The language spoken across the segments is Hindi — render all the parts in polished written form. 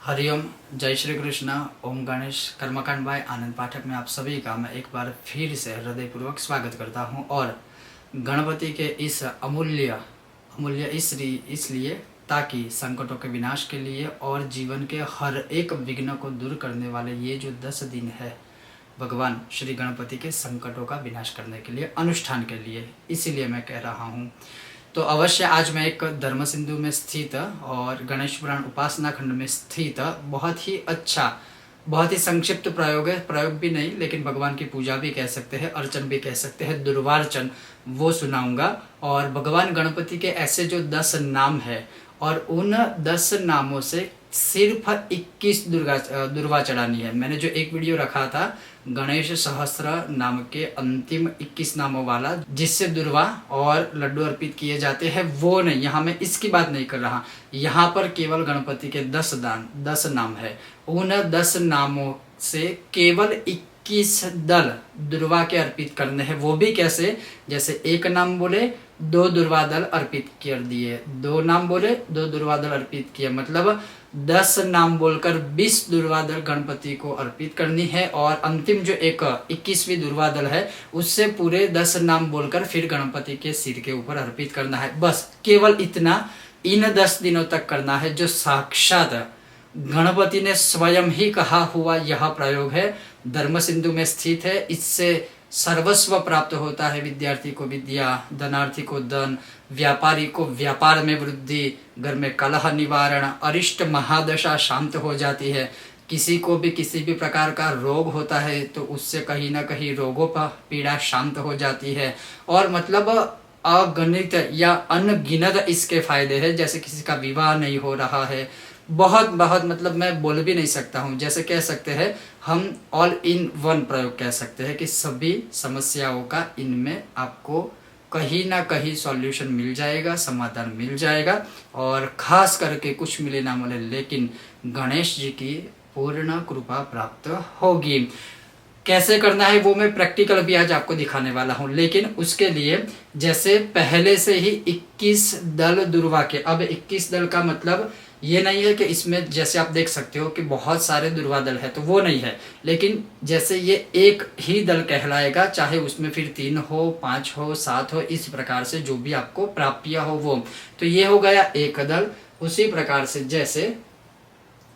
हरिओम, जय श्री कृष्ण। ओम गणेश। कर्मकांड बाय आनंद पाठक में आप सभी का मैं एक बार फिर से हृदयपूर्वक स्वागत करता हूं। और गणपति के इस अमूल्य अमूल्य इसलिए ताकि संकटों के विनाश के लिए और जीवन के हर एक विघ्न को दूर करने वाले ये जो 10 दिन है भगवान श्री गणपति के संकटों का विनाश करने के लिए, अनुष्ठान के लिए, इसीलिए मैं कह रहा हूँ। तो अवश्य आज मैं एक धर्म सिंधु में स्थित और गणेश पुराण उपासना खंड में स्थित बहुत ही अच्छा, बहुत ही संक्षिप्त प्रयोग है, प्रयोग भी नहीं लेकिन भगवान की पूजा भी कह सकते हैं, अर्चन भी कह सकते हैं, दुर्वार्चन, वो सुनाऊंगा। और भगवान गणपति के ऐसे जो 10 नाम है और उन 10 नामों से सिर्फ 21 दुर्वा चढ़ानी है। मैंने जो एक वीडियो रखा था गणेश सहस्त्र नाम के अंतिम 21 नामों वाला, जिससे दुर्वा और लड्डू अर्पित किए जाते हैं, वो नहीं, यहाँ मैं इसकी बात नहीं कर रहा। यहाँ पर केवल गणपति के 10 नाम है। उन 10 नामों से केवल 21 दल दुर्वा के अर्पित करने हैं। वो भी कैसे? जैसे एक नाम बोले 2 दुर्वा दल अर्पित कर दिए, 2 नाम बोले 2 दुर्वा दल अर्पित किए, मतलब 10 नाम बोलकर 20 दुर्वा दल गणपति को अर्पित करनी है। और अंतिम जो एक 21वीं दुर्वा दल है उससे पूरे 10 नाम बोलकर फिर गणपति के सिर के ऊपर अर्पित करना है। बस केवल इतना इन 10 दिनों तक करना है, जो साक्षात गणपति ने स्वयं ही कहा हुआ यह प्रयोग है, धर्म सिंधु में स्थित है। इससे सर्वस्व प्राप्त होता है। विद्यार्थी को विद्या, धनार्थी को धन, व्यापारी को व्यापार में वृद्धि, घर में कलह निवारण, अरिष्ट महादशा शांत हो जाती है। किसी को भी किसी भी प्रकार का रोग होता है तो उससे कहीं ना कहीं रोगों पर पीड़ा शांत हो जाती है। और मतलब अगणित या अनगिनत इसके फायदे हैं। जैसे किसी का विवाह नहीं हो रहा है, बहुत बहुत मतलब मैं बोल भी नहीं सकता हूँ। जैसे कह सकते हैं हम ऑल इन वन प्रयोग कह सकते हैं कि सभी समस्याओं का इनमें आपको कहीं ना कहीं सॉल्यूशन मिल जाएगा, समाधान मिल जाएगा। और खास करके कुछ मिले ना मिले लेकिन गणेश जी की पूर्ण कृपा प्राप्त होगी। कैसे करना है वो मैं प्रैक्टिकल भी आज आपको दिखाने वाला हूँ। लेकिन उसके लिए जैसे पहले से ही 21 दल दुर्वा के, अब 21 दल का मतलब ये नहीं है कि इसमें जैसे आप देख सकते हो कि बहुत सारे दुर्वा दल है, तो वो नहीं है। लेकिन जैसे ये एक ही दल कहलाएगा, चाहे उसमें फिर 3 हो, 5 हो, 7 हो, इस प्रकार से जो भी आपको प्राप्य हो वो। तो ये हो गया एक दल। उसी प्रकार से जैसे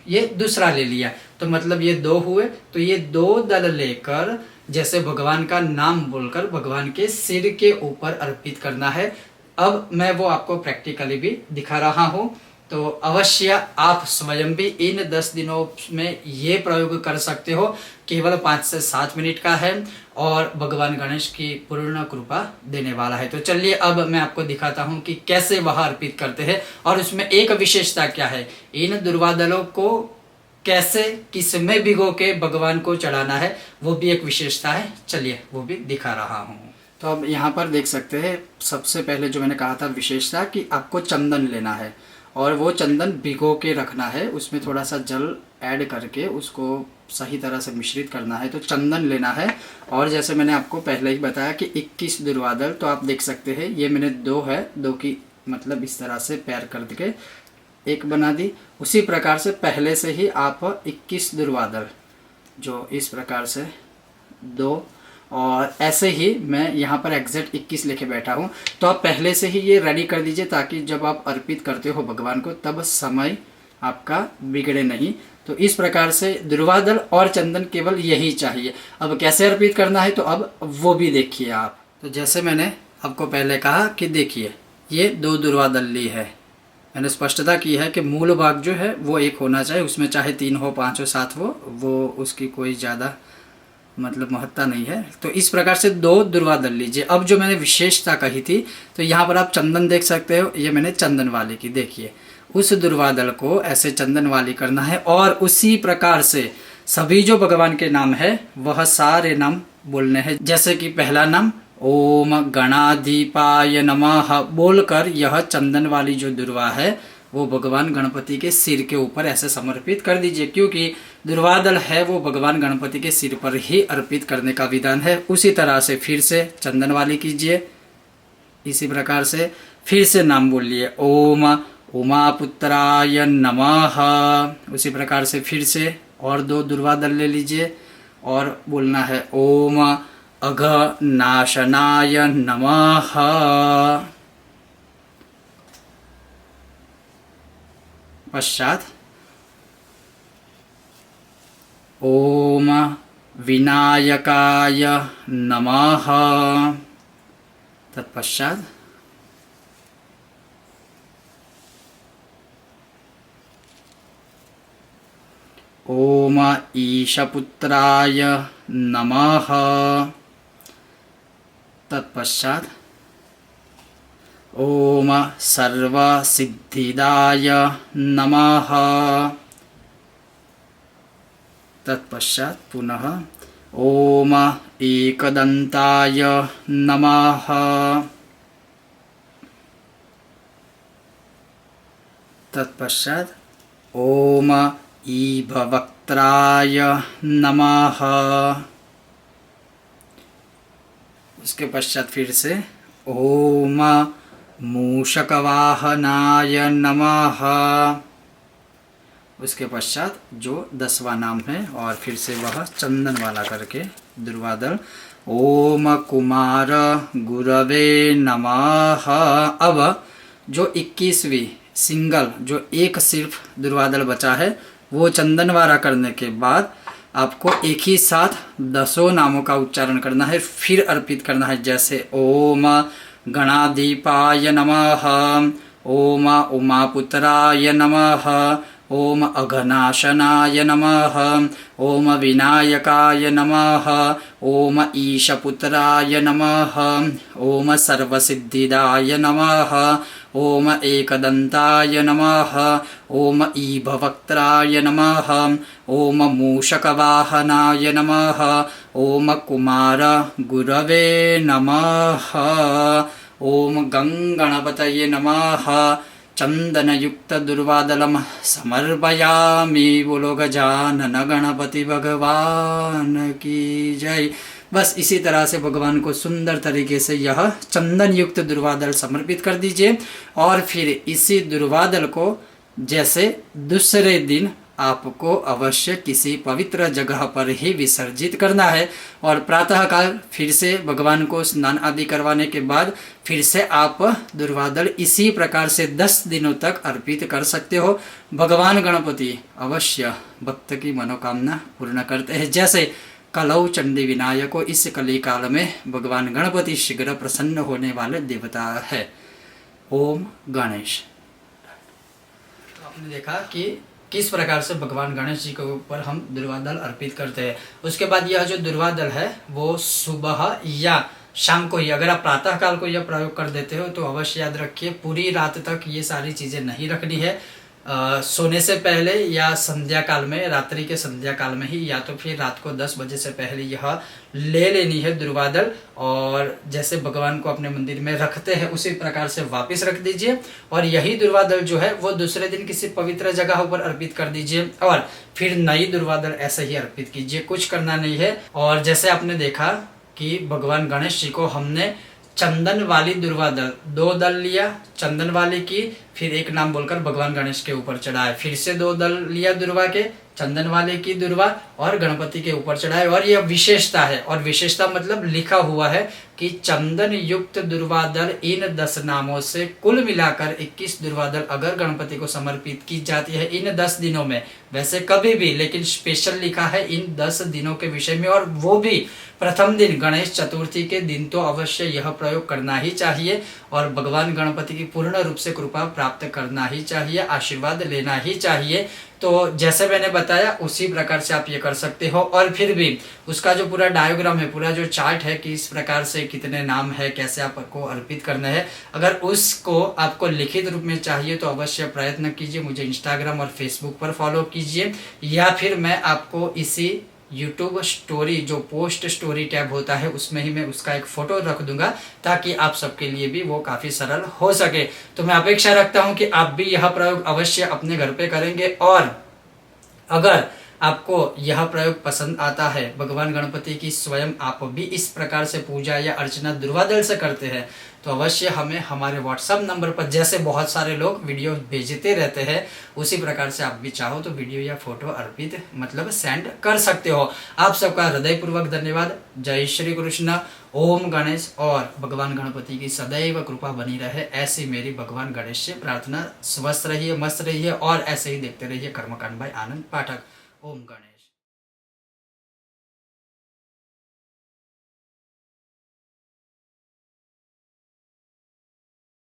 ये दूसरा ले लिया तो मतलब ये 2 हुए, तो ये 2 दल लेकर जैसे भगवान का नाम बोलकर भगवान के सिर के ऊपर अर्पित करना है। अब मैं वो आपको प्रैक्टिकली भी दिखा रहा हूँ। तो अवश्य आप स्वयं भी इन 10 दिनों में ये प्रयोग कर सकते हो। केवल 5 से 7 मिनट का है और भगवान गणेश की पूर्ण कृपा देने वाला है। तो चलिए अब मैं आपको दिखाता हूँ कि कैसे वह अर्पित करते हैं। और उसमें एक विशेषता क्या है, इन दुर्वा दलों को कैसे किसमें भिगो के भगवान को चढ़ाना है, वो भी एक विशेषता है। चलिए वो भी दिखा रहा हूँ। तो अब यहाँ पर देख सकते हैं, सबसे पहले जो मैंने कहा था विशेषता कि आपको चंदन लेना है और वो चंदन भिगो के रखना है, उसमें थोड़ा सा जल ऐड करके उसको सही तरह से मिश्रित करना है। तो चंदन लेना है। और जैसे मैंने आपको पहले ही बताया कि 21 दुर्वा दल, तो आप देख सकते हैं ये मैंने 2 है, 2 की मतलब इस तरह से पैर कर के एक बना दी। उसी प्रकार से पहले से ही आप 21 दुर्वा दल जो इस प्रकार से 2, और ऐसे ही मैं यहाँ पर एग्जैक्ट 21 लेके बैठा हूँ। तो आप पहले से ही ये रेडी कर दीजिए ताकि जब आप अर्पित करते हो भगवान को तब समय आपका बिगड़े नहीं। तो इस प्रकार से दुर्वा दल और चंदन केवल यही चाहिए। अब कैसे अर्पित करना है तो अब वो भी देखिए आप। तो जैसे मैंने आपको पहले कहा कि देखिए ये 2 दुर्वा दल ली है, मैंने स्पष्टता की है कि मूल भाग जो है वो एक होना चाहिए, उसमें चाहे 3 हो, 5 हो, 7 हो, वो उसकी कोई ज़्यादा मतलब महत्ता नहीं है। तो इस प्रकार से 2 दुर्वा दल लीजिए। अब जो मैंने विशेषता कही थी, तो यहाँ पर आप चंदन देख सकते हो, ये मैंने चंदन वाली की, देखिए उस दुर्वा दल को ऐसे चंदन वाली करना है। और उसी प्रकार से सभी जो भगवान के नाम है वह सारे नाम बोलने हैं। जैसे कि पहला नाम ओम गणाधिपाय नमः बोलकर यह चंदन वाली जो दुर्वा है वो भगवान गणपति के सिर के ऊपर ऐसे समर्पित कर दीजिए, क्योंकि दुर्वा दल है वो भगवान गणपति के सिर पर ही अर्पित करने का विधान है। उसी तरह से फिर से चंदन वाली कीजिए। इसी प्रकार से फिर से नाम बोलिए ओम उमापुत्राय नमः। उसी प्रकार से फिर से और 2 दुर्वादल ले लीजिए और बोलना है ओम अघनाशनाय नमः। पश्चात ओम विनायकाय नमः। तत्पश्चात ओम ईशपुत्राय नमः। तत्पश्चात ओम सर्वसिद्धिदाय नमः। तत्पश्चात पुनः ओम एकदंताय नमः। तत्पश्चात ओम ईभवक्त्राय नमः। उसके पश्चात फिर से ओम मूषकवाहनाय नमः। उसके पश्चात जो 10वां नाम है और फिर से वह चंदन वाला करके दुर्वादल ओम कुमार गुरवे नमः। अब जो 21वीं सिंगल जो एक सिर्फ दुर्वादल बचा है वो चंदन वाला करने के बाद आपको एक ही साथ 10 नामों का उच्चारण करना है, फिर अर्पित करना है। जैसे ओम गणाधिपाय नमः, ओम उमापुत्राय नमः, ओम अघनाशनाय नमः, ओम विनायकाय नमः, ओम ईशपुत्राय नमः, ओम सर्वसिद्धिदाय नमः, ओम एकदंताय नमः, ओम ईभवक्त्राय नमः, ओम मूषकवाहनाय नमः, ओम कुमार गुरवे नमः, ओम गंगणपतये नमः। चंदन युक्त दुर्वादलम समर्पयामि। बोलो गजानन गणपति भगवान की जय। बस इसी तरह से भगवान को सुंदर तरीके से यह चंदन युक्त दुर्वादल समर्पित कर दीजिए और फिर इसी दुर्वादल को जैसे दूसरे दिन आपको अवश्य किसी पवित्र जगह पर ही विसर्जित करना है और प्रातःकाल फिर से भगवान को स्नान आदि करवाने के बाद फिर से आप दुर्वादल इसी प्रकार से 10 दिनों तक अर्पित कर सकते हो। भगवान गणपति अवश्य भक्त की मनोकामना पूर्ण करते हैं। जैसे कलौ चंडी विनायको इस कली काल में भगवान गणपति शीघ्र प्रसन्न होने वाले देवता है। ओम गणेश। आपने देखा कि किस प्रकार से भगवान गणेश जी के ऊपर हम दुर्वादल अर्पित करते हैं। उसके बाद यह जो दुर्वादल है वो सुबह या शाम को ही, अगर आप प्रातः काल को यह प्रयोग कर देते हो तो अवश्य याद रखिए पूरी रात तक ये सारी चीजें नहीं रखनी है। सोने से पहले या संध्या काल में, रात्रि के संध्या काल में ही, या तो फिर रात को 10 बजे से पहले यह ले लेनी है दुर्वादल। और जैसे भगवान को अपने मंदिर में रखते हैं उसी प्रकार से वापस रख दीजिए और यही दुर्वादल जो है वो दूसरे दिन किसी पवित्र जगह पर अर्पित कर दीजिए और फिर नई दुर्वादल ऐसे ही अर्पित कीजिए। कुछ करना नहीं है। और जैसे आपने देखा कि भगवान गणेश जी को हमने चंदन वाली दुर्वादल 2 दल लिया, चंदन वाली की, फिर एक नाम बोलकर भगवान गणेश के ऊपर चढ़ाए, फिर से 2 दल लिया दुर्वा के, चंदन वाले की दुर्वा और गणपति के ऊपर चढ़ाए। और यह विशेषता है, और विशेषता मतलब लिखा हुआ है कि चंदन युक्त दुर्वादल इन 10 नामों से कुल मिलाकर 21 दुर्वादल अगर गणपति को समर्पित की जाती है इन 10 दिनों में, वैसे कभी भी, लेकिन स्पेशल लिखा है इन 10 दिनों के विषय में, और वो भी प्रथम दिन गणेश चतुर्थी के दिन तो अवश्य यह प्रयोग करना ही चाहिए और भगवान गणपति की पूर्ण रूप से कृपा प्राप्त करना ही चाहिए, आशीर्वाद लेना ही चाहिए। तो जैसे मैंने बताया उसी प्रकार से आप ये कर सकते हो। और फिर भी उसका जो पूरा डायग्राम है, पूरा जो चार्ट है कि इस प्रकार से कितने नाम है, कैसे आपको अर्पित करना है, अगर उसको आपको लिखित रूप में चाहिए तो अवश्य प्रयत्न कीजिए। मुझे इंस्टाग्राम और फेसबुक पर फॉलो कीजिए या फिर मैं आपको इसी यूट्यूब स्टोरी, जो पोस्ट स्टोरी टैब होता है, उसमें ही मैं उसका एक फोटो रख दूंगा ताकि आप सबके लिए भी वो काफी सरल हो सके। तो मैं अपेक्षा रखता हूं कि आप भी यह प्रयोग अवश्य अपने घर पे करेंगे। और अगर आपको यह प्रयोग पसंद आता है, भगवान गणपति की स्वयं आप भी इस प्रकार से पूजा या अर्चना दुर्वादल से करते हैं, तो अवश्य हमें हमारे व्हाट्सएप नंबर पर, जैसे बहुत सारे लोग वीडियो भेजते रहते हैं उसी प्रकार से आप भी चाहो तो वीडियो या फोटो अर्पित सेंड कर सकते हो। आप सबका हृदयपूर्वक धन्यवाद। जय श्री कृष्ण। ओम गणेश। और भगवान गणपति की सदैव कृपा बनी रहे, ऐसी मेरी भगवान गणेश से प्रार्थना। स्वस्थ रहिए, मस्त रहिए और ऐसे ही देखते रहिए कर्मकांड बाय आनंद पाठक। ओम गणेश।